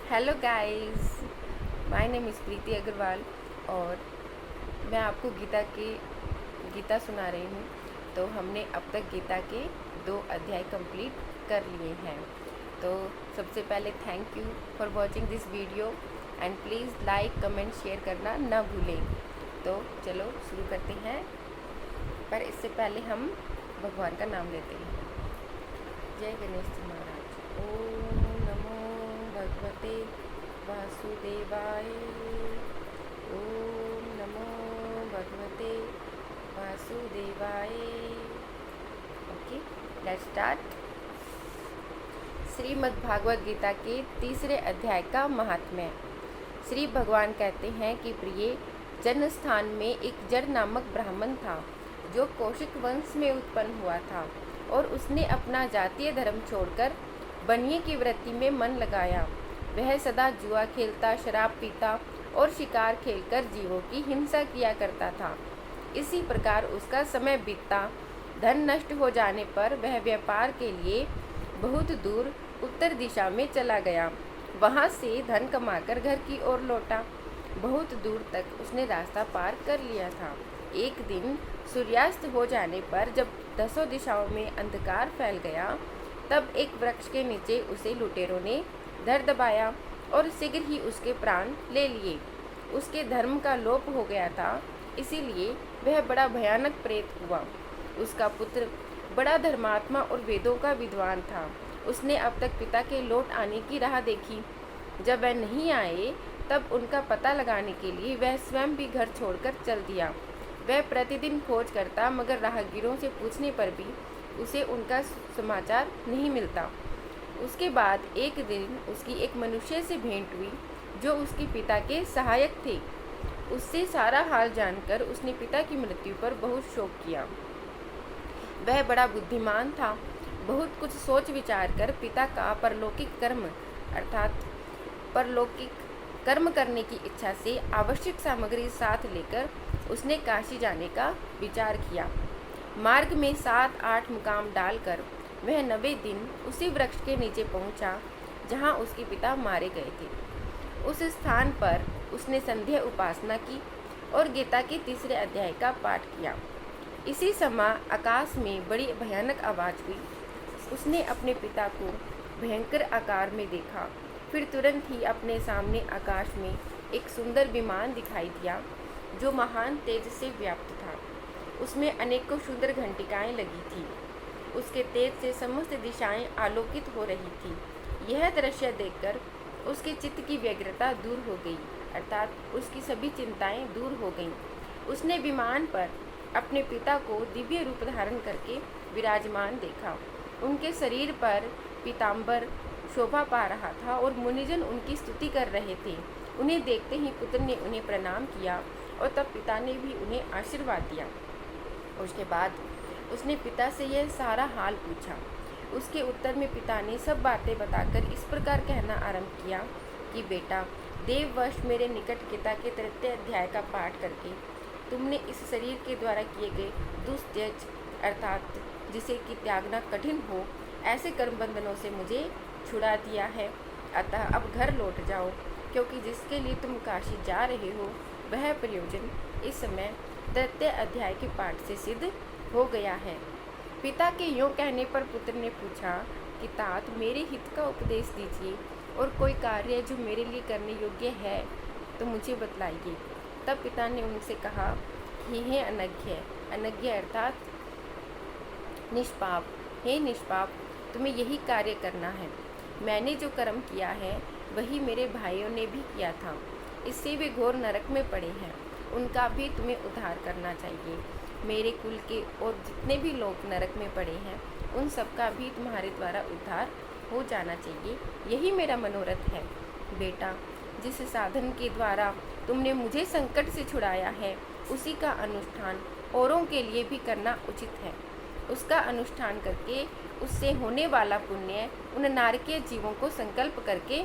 Hello guys, my name is Preeti Agarwal और मैं आपको गीता सुना रही हूँ। तो हमने अब तक गीता के 2 अध्याय कंप्लीट कर लिए हैं। तो सबसे पहले thank you for watching this video and please like comment share करना ना भूलें। तो चलो शुरू करते हैं, पर इससे पहले हम भगवान का नाम लेते हैं। जय गणेश जी महाराज। ओम नमो भगवते वासुदेवाय। ओम नमो भगवते वासुदेवाय। Okay, let's start. Shrimad Bhagavad Gita के 3रे अध्याय का महात्म्य। श्री भगवान कहते हैं कि प्रिय, जन्म स्थान में एक जड़ नामक ब्राह्मण था जो कौशिक वंश में उत्पन्न हुआ था और उसने अपना जातीय धर्म छोड़कर बनिए की वृत्ति में मन लगाया। वह सदा जुआ खेलता, शराब पीता और शिकार खेलकर जीवों की हिंसा किया करता था। इसी प्रकार उसका समय बीतता। धन नष्ट हो जाने पर वह व्यापार के लिए बहुत दूर उत्तर दिशा में चला गया। वहां से धन कमाकर घर की ओर लौटा। बहुत दूर तक उसने रास्ता पार कर लिया था। एक दिन सूर्यास्त हो जाने पर जब 10 दिशाओं में अंधकार फैल गया, तब एक वृक्ष के नीचे उसे लुटेरों ने धर दबाया और शीघ्र ही उसके प्राण ले लिए। उसके धर्म का लोप हो गया था, इसीलिए वह बड़ा भयानक प्रेत हुआ। उसका पुत्र बड़ा धर्मात्मा और वेदों का विद्वान था। उसने अब तक पिता के लौट आने की राह देखी। जब वह नहीं आए, तब उनका पता लगाने के लिए वह स्वयं भी घर छोड़कर चल दिया। वह प्रतिदिन खोज करता, मगर राहगीरों से पूछने पर भी उसे उनका समाचार नहीं मिलता। उसके बाद एक दिन उसकी एक मनुष्य से भेंट हुई जो उसके पिता के सहायक थे। उससे सारा हाल जानकर उसने पिता की मृत्यु पर बहुत शोक किया। वह बड़ा बुद्धिमान था। बहुत कुछ सोच विचार कर पिता का परलौकिक कर्म करने की इच्छा से आवश्यक सामग्री साथ लेकर उसने काशी जाने का विचार किया। मार्ग में 7-8 मुकाम डालकर वह 90 दिन उसी वृक्ष के नीचे पहुंचा जहां उसके पिता मारे गए थे। उस स्थान पर उसने संध्या उपासना की और गीता के 3रे अध्याय का पाठ किया। इसी समय आकाश में बड़ी भयानक आवाज़ हुई। उसने अपने पिता को भयंकर आकार में देखा। फिर तुरंत ही अपने सामने आकाश में एक सुंदर विमान दिखाई दिया जो महान तेज से व्याप्त था। उसमें अनेकों सुंदर घंटिकाएं लगी थी। उसके तेज से समस्त दिशाएं आलोकित हो रही थी। यह दृश्य देखकर उसके चित्त की व्यग्रता दूर हो गई, अर्थात उसकी सभी चिंताएं दूर हो गईं। उसने विमान पर अपने पिता को दिव्य रूप धारण करके विराजमान देखा। उनके शरीर पर पीताम्बर शोभा पा रहा था और मुनिजन उनकी स्तुति कर रहे थे। उन्हें देखते ही पुत्र ने उन्हें प्रणाम किया और तब पिता ने भी उन्हें आशीर्वाद दिया। उसके बाद उसने पिता से यह सारा हाल पूछा। उसके उत्तर में पिता ने सब बातें बताकर इस प्रकार कहना आरंभ किया कि बेटा, देववश मेरे निकट गीता के 3 अध्याय का पाठ करके तुमने इस शरीर के द्वारा किए गए दुस्त्यज, अर्थात जिसे कि त्यागना कठिन हो, ऐसे कर्म बंधनों से मुझे छुड़ा दिया है। अतः अब घर लौट जाओ, क्योंकि जिसके लिए तुम काशी जा रहे हो वह प्रयोजन इस समय 3 अध्याय के पाठ से सिद्ध हो गया है। पिता के यूँ कहने पर पुत्र ने पूछा कि तात, मेरे हित का उपदेश दीजिए और कोई कार्य जो मेरे लिए करने योग्य है तो मुझे बतलाइए। तब पिता ने उनसे कहा कि हे अनज्ञ अर्थात निष्पाप, हे निष्पाप, तुम्हें यही कार्य करना है। मैंने जो कर्म किया है वही मेरे भाइयों ने भी किया था। इससे वे घोर नरक में पड़े हैं। उनका भी तुम्हें उद्धार करना चाहिए। मेरे कुल के और जितने भी लोग नरक में पड़े हैं उन सबका भी तुम्हारे द्वारा उद्धार हो जाना चाहिए। यही मेरा मनोरथ है। बेटा, जिस साधन के द्वारा तुमने मुझे संकट से छुड़ाया है उसी का अनुष्ठान औरों के लिए भी करना उचित है। उसका अनुष्ठान करके उससे होने वाला पुण्य उन नारकीय जीवों को संकल्प करके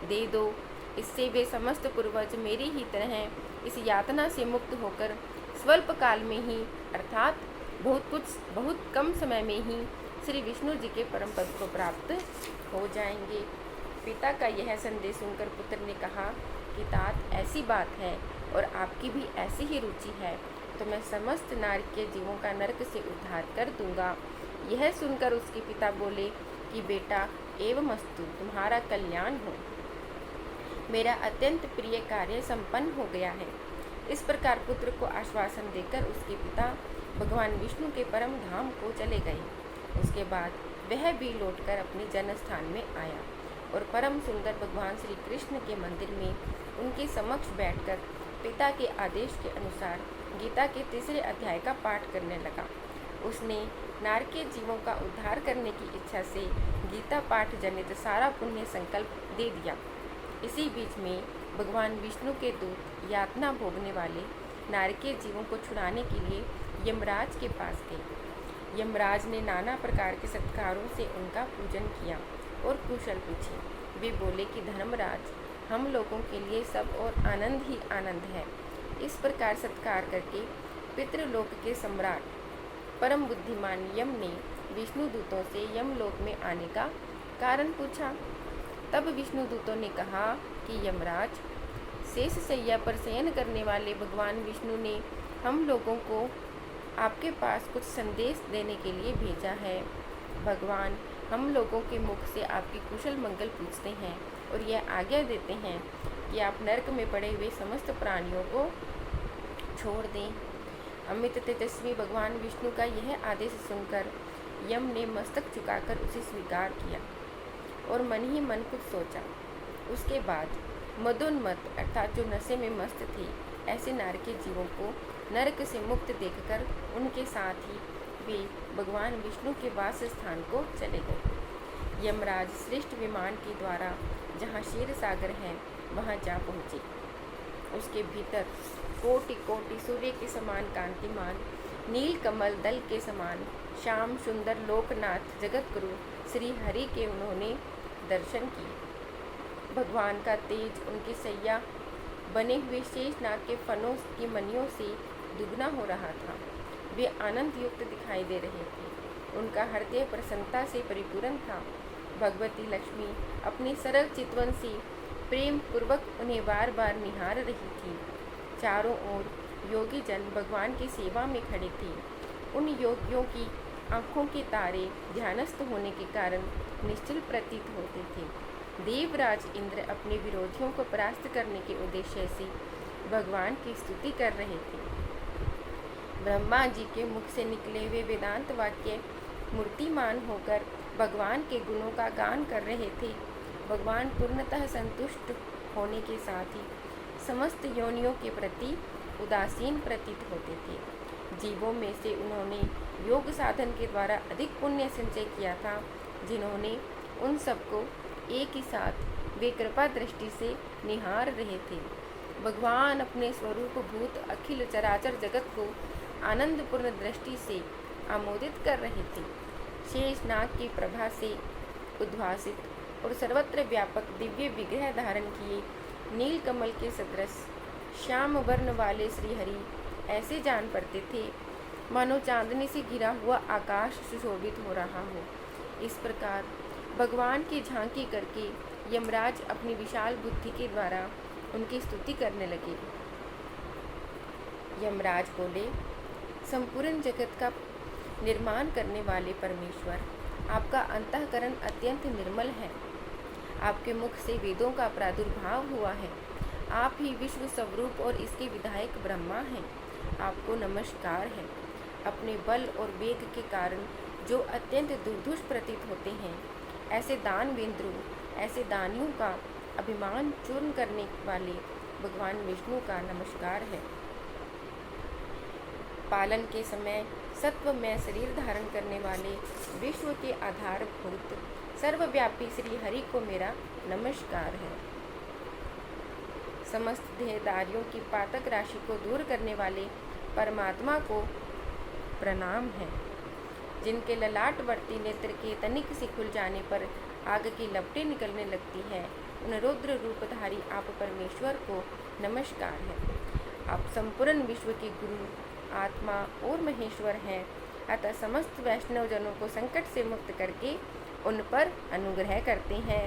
दे दो। इससे वे समस्त पूर्वज मेरी ही तरह इस यातना से मुक्त होकर स्वल्प काल में ही, अर्थात बहुत कम समय में ही श्री विष्णु जी के परम पद को प्राप्त हो जाएंगे। पिता का यह संदेश सुनकर पुत्र ने कहा कि तात, ऐसी बात है और आपकी भी ऐसी ही रुचि है तो मैं समस्त नारकीय जीवों का नरक से उद्धार कर दूंगा। यह सुनकर उसके पिता बोले कि बेटा, एवमस्तु, तुम्हारा कल्याण हो, मेरा अत्यंत प्रिय कार्य संपन्न हो गया है। इस प्रकार पुत्र को आश्वासन देकर उसके पिता भगवान विष्णु के परम धाम को चले गए। उसके बाद वह भी लौटकर अपने जन्म स्थान में आया और परम सुंदर भगवान श्री कृष्ण के मंदिर में उनके समक्ष बैठकर पिता के आदेश के अनुसार गीता के तीसरे अध्याय का पाठ करने लगा। उसने नारकीय जीवों का उद्धार करने की इच्छा से गीता पाठ जनित सारा पुण्य संकल्प दे दिया। इसी बीच में भगवान विष्णु के दूत यातना भोगने वाले नारकीय जीवों को छुड़ाने के लिए यमराज के पास गए। यमराज ने नाना प्रकार के सत्कारों से उनका पूजन किया और कुशल पूछे। वे बोले कि धर्मराज, हम लोगों के लिए सब और आनंद ही आनंद है। इस प्रकार सत्कार करके पितृलोक के सम्राट परम बुद्धिमान यम ने विष्णु दूतों से यमलोक में आने का कारण पूछा। तब विष्णु दूतों ने कहा कि यमराज, शेष शैया पर शयन करने वाले भगवान विष्णु ने हम लोगों को आपके पास कुछ संदेश देने के लिए भेजा है। भगवान हम लोगों के मुख से आपकी कुशल मंगल पूछते हैं और यह आज्ञा देते हैं कि आप नरक में पड़े हुए समस्त प्राणियों को छोड़ दें। अमित तेजस्वी भगवान विष्णु का यह आदेश सुनकर यम ने मस्तक झुकाकर उसे स्वीकार किया और मन ही मन कुछ सोचा। उसके बाद मदोन्मत्त अर्थात जो नशे में मस्त थे ऐसे नारकीय जीवों को नरक से मुक्त देखकर उनके साथ ही वे भगवान विष्णु के वास स्थान को चले गए। यमराज श्रेष्ठ विमान के द्वारा जहाँ क्षीर सागर है वहाँ जा पहुँचे। उसके भीतर कोटि कोटि सूर्य के समान कांतिमान नील कमल दल के समान श्याम सुंदर लोकनाथ जगतगुरु श्री हरि के उन्होंने दर्शन किए। भगवान का तेज उनकी सैया बने हुए शेषनाग के फनों की मनियों से दुगना हो रहा था। वे आनंद युक्त दिखाई दे रहे थे। उनका हृदय प्रसन्नता से परिपूर्ण था। भगवती लक्ष्मी अपनी सरल चितवन से प्रेम पूर्वक उन्हें बार बार निहार रही थी। चारों ओर योगी जन भगवान की सेवा में खड़े थे। उन योगियों की आँखों के तारे ध्यानस्थ होने के कारण निश्चल प्रतीत होते थे। देवराज इंद्र अपने विरोधियों को परास्त करने के उद्देश्य से भगवान की स्तुति कर रहे थे। ब्रह्मा जी के मुख से निकले हुए वेदांत वाक्य मूर्तिमान होकर भगवान के गुणों का गान कर रहे थे। भगवान पूर्णतः संतुष्ट होने के साथ ही समस्त योनियों के प्रति उदासीन प्रतीत होते थे। जीवों में से उन्होंने योग साधन के द्वारा अधिक पुण्य संचय किया था, जिन्होंने उन सबको एक ही साथ वे कृपा दृष्टि से निहार रहे थे। भगवान अपने स्वरूप भूत अखिल चराचर जगत को आनंदपूर्ण दृष्टि से आमोदित कर रहे थे। शेषनाग की प्रभा से उद्भासित और सर्वत्र व्यापक दिव्य विग्रह धारण किए नील कमल के सदृश श्याम वर्ण वाले श्रीहरि ऐसे जान पड़ते थे मानो चांदनी से घिरा हुआ आकाश सुशोभित हो रहा हो। इस प्रकार भगवान की झांकी करके यमराज अपनी विशाल बुद्धि के द्वारा उनकी स्तुति करने लगे। यमराज बोले, संपूर्ण जगत का निर्माण करने वाले परमेश्वर, आपका अंतःकरण अत्यंत निर्मल है। आपके मुख से वेदों का प्रादुर्भाव हुआ है। आप ही विश्व स्वरूप और इसके विधायक ब्रह्मा हैं। आपको नमस्कार है। अपने बल और वेग के कारण जो अत्यंत दुर्धुष प्रतीत होते हैं, ऐसे दानवेंद्रों, ऐसे दानियों का अभिमान चूर्ण करने वाले भगवान विष्णु का नमस्कार है। पालन के समय सत्वमय शरीर धारण करने वाले विश्व के आधारभूत सर्वव्यापी श्री हरि को मेरा नमस्कार है। समस्त देहधारियों की पातक राशि को दूर करने वाले परमात्मा को प्रणाम है। जिनके ललाटवर्ती नेत्र के तनिक से खुल जाने पर आग की लपटें निकलने लगती है, उन रुद्र रूपधारी आप परमेश्वर को नमस्कार है। आप संपूर्ण विश्व के गुरु, आत्मा और महेश्वर हैं। अतः समस्त वैष्णव जनों को संकट से मुक्त करके उन पर अनुग्रह करते हैं।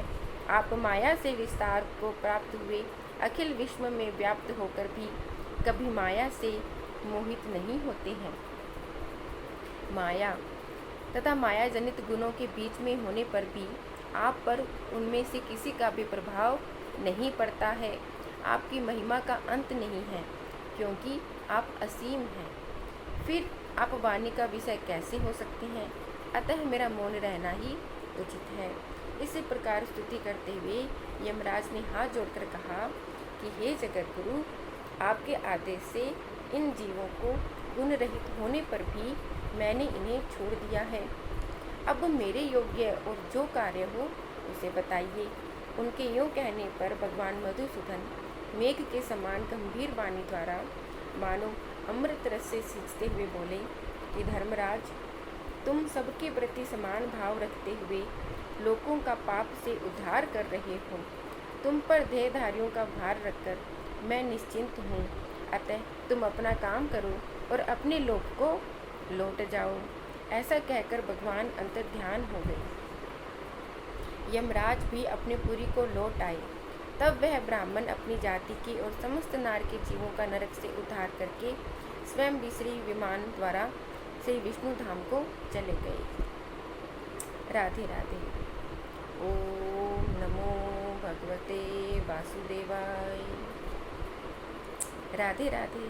आप माया से विस्तार को प्राप्त हुए अखिल विश्व में व्याप्त होकर भी कभी माया से मोहित नहीं होते हैं। माया तथा माया जनित गुणों के बीच में होने पर भी आप पर उनमें से किसी का भी प्रभाव नहीं पड़ता है। आपकी महिमा का अंत नहीं है, क्योंकि आप असीम हैं। फिर आप वाणी का विषय कैसे हो सकते हैं? अतः मेरा मौन रहना ही उचित है। इसी प्रकार स्तुति करते हुए यमराज ने हाथ जोड़कर कहा कि हे जगत गुरु, आपके आदेश से इन जीवों को गुण रहित होने पर भी मैंने इन्हें छोड़ दिया है। अब मेरे योग्य और जो कार्य हो उसे बताइए। उनके यूँ कहने पर भगवान मधुसूदन मेघ के समान गंभीर वाणी द्वारा मानो अमृत रस से सींचते हुए बोले कि धर्मराज, तुम सबके प्रति समान भाव रखते हुए लोगों का पाप से उद्धार कर रहे हो। तुम पर देहधारियों का भार रखकर मैं निश्चिंत हूँ। अतः तुम अपना काम करो और अपने लोक को लौट जाओ। ऐसा कहकर भगवान अंतर्ध्यान हो गए। यमराज भी अपने पुरी को लौट आए। तब वह ब्राह्मण अपनी जाति के और समस्त नार के जीवों का नरक से उद्धार करके स्वयं भी श्री विमान द्वारा श्री विष्णु धाम को चले गए। राधे राधे। ओम नमो भगवते वासुदेवाय। राधे राधे।